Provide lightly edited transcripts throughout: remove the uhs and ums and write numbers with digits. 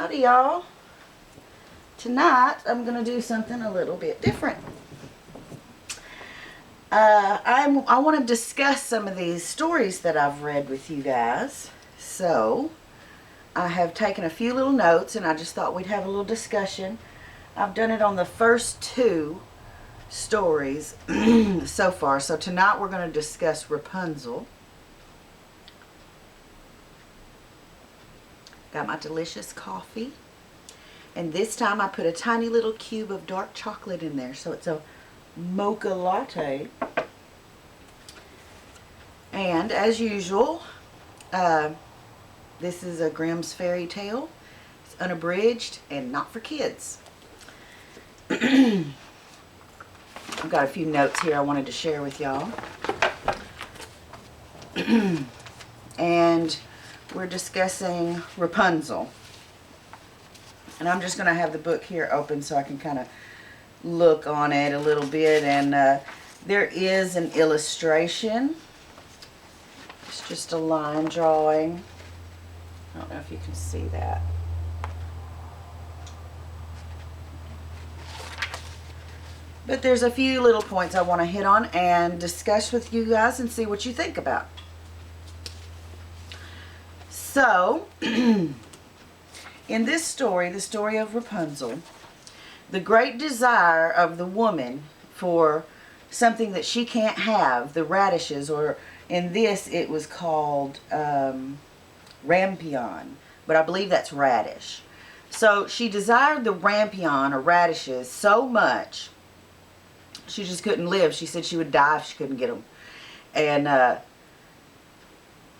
Howdy, y'all. Tonight I'm going to do something a little bit different. I want to discuss some of these stories that I've read with you guys. So I have taken a few little notes and I just thought we'd have a little discussion. I've done it on the first two stories so far. So tonight we're going to discuss Rapunzel. Got my delicious coffee. And this time I put a tiny little cube of dark chocolate in there. So it's a mocha latte. And as usual, this is a Grimm's fairy tale. It's unabridged and not for kids. I've got a few notes here I wanted to share with y'all. And we're discussing Rapunzel. And I'm just going to have the book here open so I can kind of look on it a little bit. And there is an illustration. It's just a line drawing. I don't know if you can see that. But there's a few little points I want to hit on and discuss with you guys and see what you think about. So, in this story, the story of Rapunzel, the great desire of the woman for something that she can't have, the radishes, or in this it was called rampion, but I believe that's radish. So she desired the rampion or radishes so much, she just couldn't live. She said she would die if she couldn't get them. And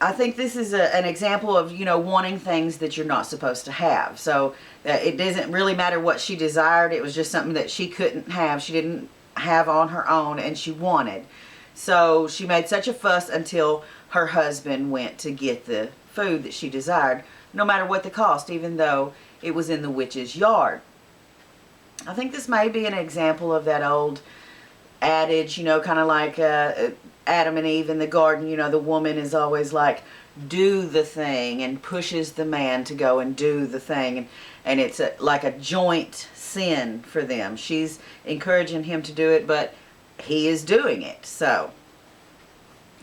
I think this is an example of, wanting things that you're not supposed to have. So it doesn't really matter what she desired. It was just something that she couldn't have. She didn't have on her own and she wanted. So she made such a fuss until her husband went to get the food that she desired, no matter what the cost, even though it was in the witch's yard. I think this may be an example of that old adage, kind of like Adam and Eve in the garden. The woman is always like, do the thing, and pushes the man to go and do the thing. And it's like a joint sin for them. She's encouraging him to do it, but he is doing it. So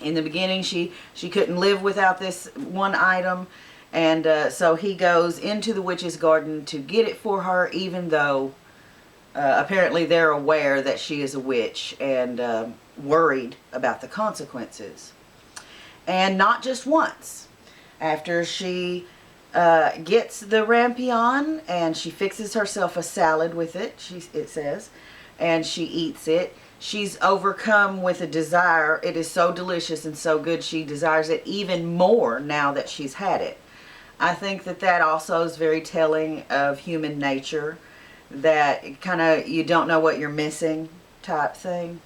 in the beginning, she couldn't live without this one item. And so he goes into the witch's garden to get it for her, even though apparently they're aware that she is a witch and worried about the consequences. And not just once. After she gets the rampion and she fixes herself a salad with it, it says, and she eats it, she's overcome with a desire. It is so delicious and so good, she desires it even more now that she's had it. I think that also is very telling of human nature, that kind of you don't know what you're missing type thing.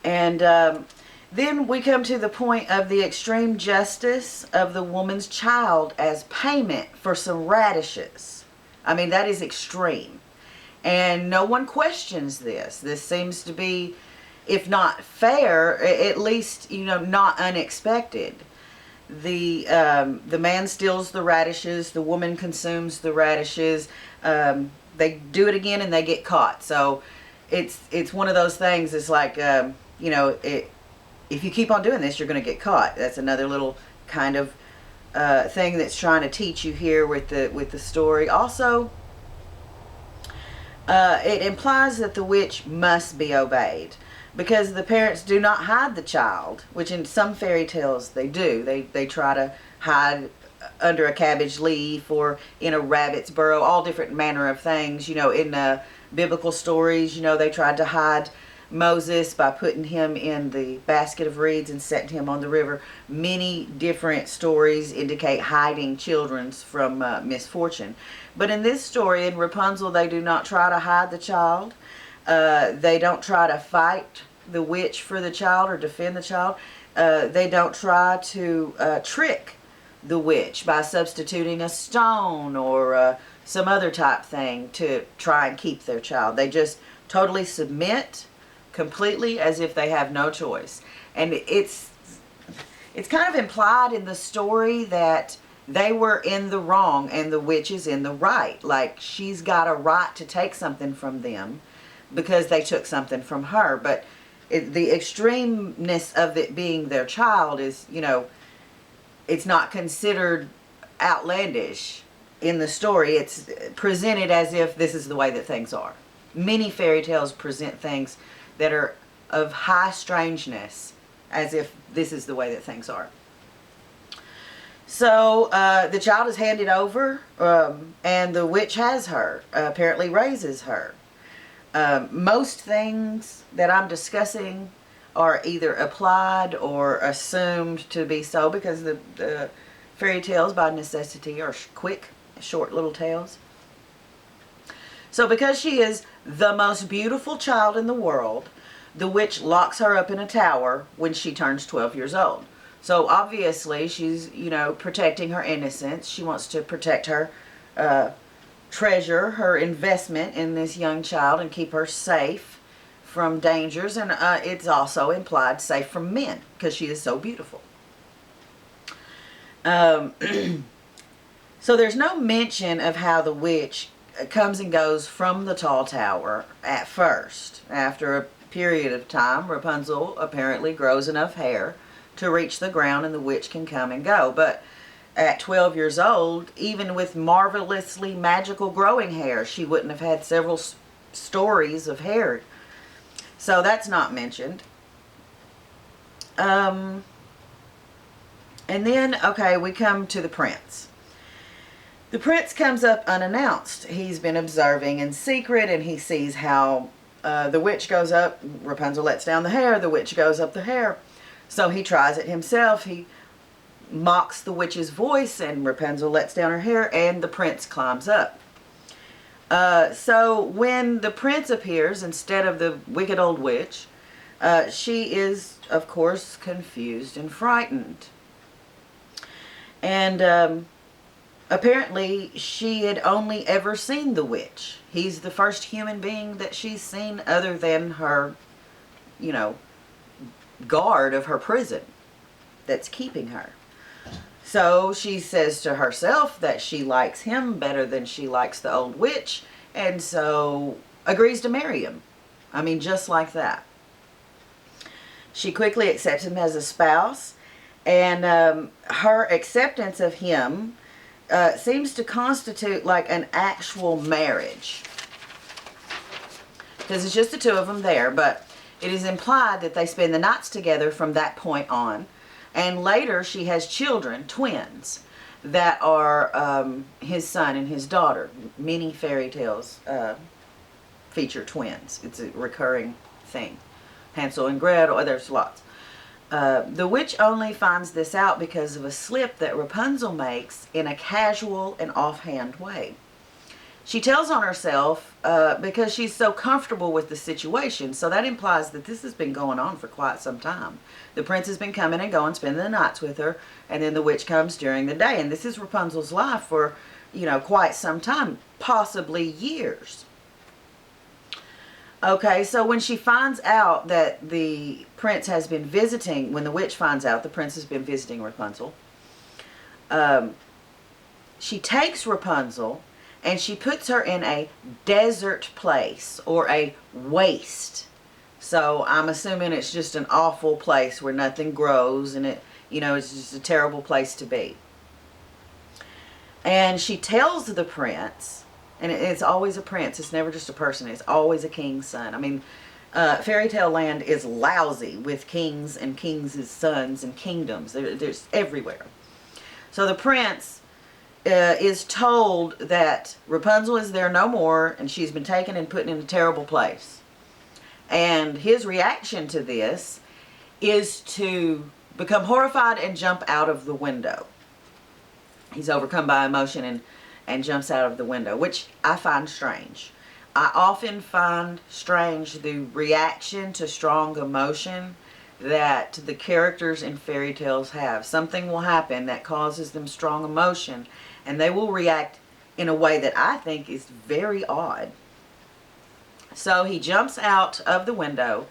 And then we come to the point of the extreme justice of the woman's child as payment for some radishes. I mean, that is extreme. And no one questions this. This seems to be, if not fair, at least, not unexpected. The man steals the radishes, the woman consumes the radishes, they do it again and they get caught. So it's one of those things. It's like, if you keep on doing this, you're going to get caught. That's another little kind of thing that's trying to teach you here with the story. Also, it implies that the witch must be obeyed, because the parents do not hide the child, which in some fairy tales they do. They try to hide under a cabbage leaf or in a rabbit's burrow, all different manner of things. In biblical stories, they tried to hide Moses by putting him in the basket of reeds and setting him on the river. Many different stories indicate hiding children from misfortune. But in this story, in Rapunzel, they do not try to hide the child. They don't try to fight the witch for the child or defend the child. They don't try to trick the witch by substituting a stone or some other type thing to try and keep their child. They just totally submit completely as if they have no choice. And it's kind of implied in the story that they were in the wrong and the witch is in the right. Like, she's got a right to take something from them because they took something from her. But the extremeness of it being their child is, you know, it's not considered outlandish in the story. It's presented as if this is the way that things are. Many fairy tales present things that are of high strangeness as if this is the way that things are. So the child is handed over, and the witch has her, apparently raises her. Most things that I'm discussing are either applied or assumed to be so, because the fairy tales by necessity are quick, short little tales. So because she is the most beautiful child in the world, the witch locks her up in a tower when she turns 12 years old. So obviously she's, you know, protecting her innocence. She wants to protect her treasure, her investment in this young child, and keep her safe from dangers. And it's also implied safe from men because she is so beautiful. So there's no mention of how the witch comes and goes from the tall tower at first. After a period of time, Rapunzel apparently grows enough hair to reach the ground and the witch can come and go. But at 12 years old, even with marvelously magical growing hair, she wouldn't have had several stories of hair. So that's not mentioned. And then, okay, we come to the prince. The prince comes up unannounced. He's been observing in secret, and he sees how the witch goes up. Rapunzel lets down the hair. The witch goes up the hair. So he tries it himself. He mocks the witch's voice, and Rapunzel lets down her hair, and the prince climbs up. So when the prince appears instead of the wicked old witch, she is, of course, confused and frightened. And apparently she had only ever seen the witch. He's the first human being that she's seen other than her, you know, guard of her prison that's keeping her. So she says to herself that she likes him better than she likes the old witch, and so agrees to marry him. I mean, just like that. She quickly accepts him as a spouse, and her acceptance of him seems to constitute like an actual marriage. Because it's just the two of them there, but it is implied that they spend the nights together from that point on. And later she has children, twins, that are his son and his daughter. Many fairy tales feature twins. It's a recurring thing. Hansel and Gretel, there's lots. The witch only finds this out because of a slip that Rapunzel makes in a casual and offhand way. She tells on herself because she's so comfortable with the situation, so that implies that this has been going on for quite some time. The prince has been coming and going, spending the nights with her, and then the witch comes during the day. And this is Rapunzel's life for, you know, quite some time, possibly years. Okay, so when she finds out that the prince has been visiting, when the witch finds out the prince has been visiting Rapunzel, she takes Rapunzel and she puts her in a desert place, or a waste. So I'm assuming it's just an awful place where nothing grows, and it, you know, it's just a terrible place to be. And she tells the prince, and it's always a prince, it's never just a person, it's always a king's son. I mean, fairy tale land is lousy with kings and kings' sons and kingdoms. There's everywhere. So the prince is told that Rapunzel is there no more, and she's been taken and put in a terrible place. And his reaction to this is to become horrified and jump out of the window. He's overcome by emotion and jumps out of the window, which I find strange. I often find strange the reaction to strong emotion that the characters in fairy tales have. Something will happen that causes them strong emotion, and they will react in a way that I think is very odd. So he jumps out of the window,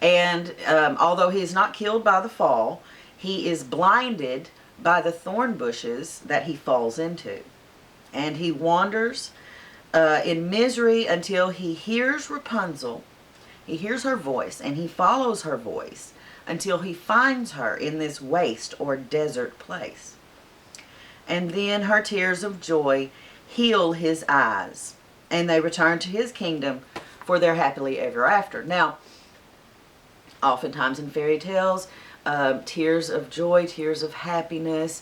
and although he is not killed by the fall, he is blinded by the thorn bushes that he falls into. And he wanders in misery until he hears Rapunzel. He hears her voice, and he follows her voice until he finds her in this waste or desert place. And then her tears of joy heal his eyes, and they return to his kingdom for their happily ever after. Now, oftentimes in fairy tales, tears of joy, tears of happiness,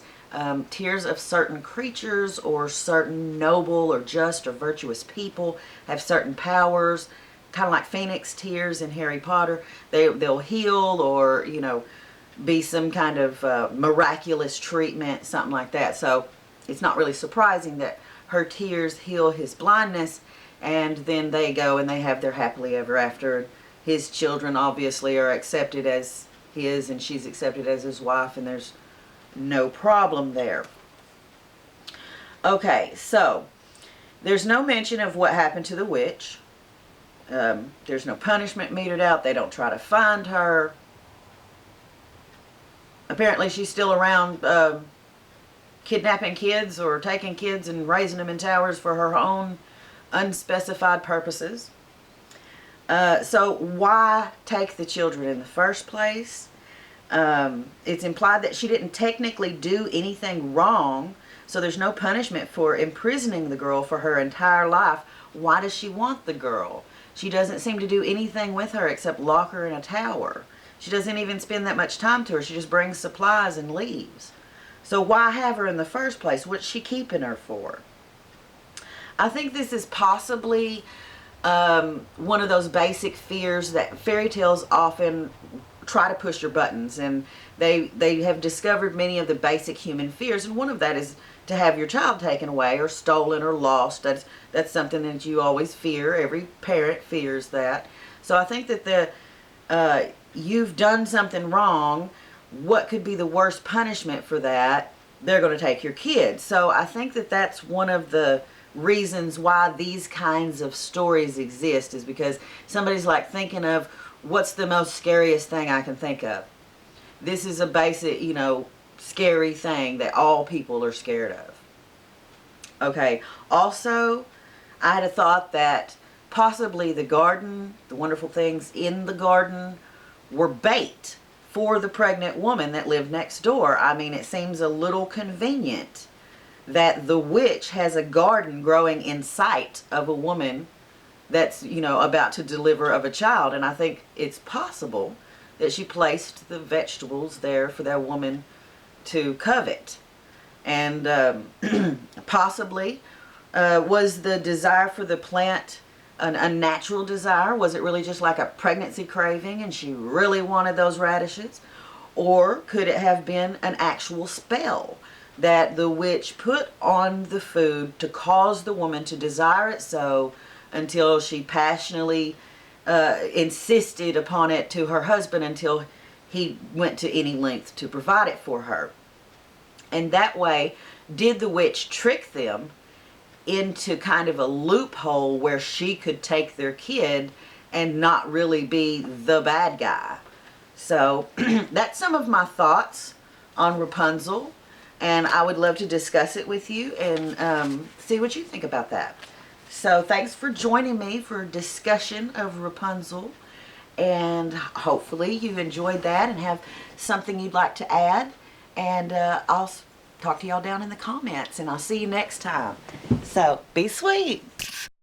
tears of certain creatures or certain noble or just or virtuous people have certain powers, kind of like phoenix tears in Harry Potter. They'll heal or, be some kind of miraculous treatment, something like that. So it's not really surprising that her tears heal his blindness, and then they go and they have their happily ever after. His children obviously are accepted as his, and she's accepted as his wife, and there's no problem there. Okay, so there's no mention of what happened to the witch. There's no punishment meted out. They don't try to find her. Apparently she's still around kidnapping kids or taking kids and raising them in towers for her own unspecified purposes. So why take the children in the first place? It's implied that she didn't technically do anything wrong, so there's no punishment for imprisoning the girl for her entire life. Why does she want the girl? She doesn't seem to do anything with her except lock her in a tower. She doesn't even spend that much time to her. She just brings supplies and leaves. So why have her in the first place? What's she keeping her for? I think this is possibly one of those basic fears that fairy tales often try to push your buttons, and they have discovered many of the basic human fears, and one of that is to have your child taken away or stolen or lost. That's something that you always fear. Every parent fears that. So I think that you've done something wrong. What could be the worst punishment for that? They're going to take your kid. So I think that that's one of the reasons why these kinds of stories exist, is because somebody's like thinking of, what's the most scariest thing I can think of? This is a basic, scary thing that all people are scared of. Okay, also, I had a thought that possibly the garden, the wonderful things in the garden, were bait for the pregnant woman that lived next door. I mean, it seems a little convenient that the witch has a garden growing in sight of a woman that's, about to deliver of a child. And I think it's possible that she placed the vegetables there for that woman to covet. And possibly was the desire for the plant an unnatural desire? Was it really just like a pregnancy craving and she really wanted those radishes? Or could it have been an actual spell that the witch put on the food to cause the woman to desire it so until she passionately insisted upon it to her husband until he went to any length to provide it for her? And that way, did the witch trick them into kind of a loophole where she could take their kid and not really be the bad guy? So that's some of my thoughts on Rapunzel, and I would love to discuss it with you and see what you think about that. So thanks for joining me for a discussion of Rapunzel, and hopefully you enjoyed that and have something you'd like to add, and I'll talk to y'all down in the comments, and I'll see you next time. So be sweet.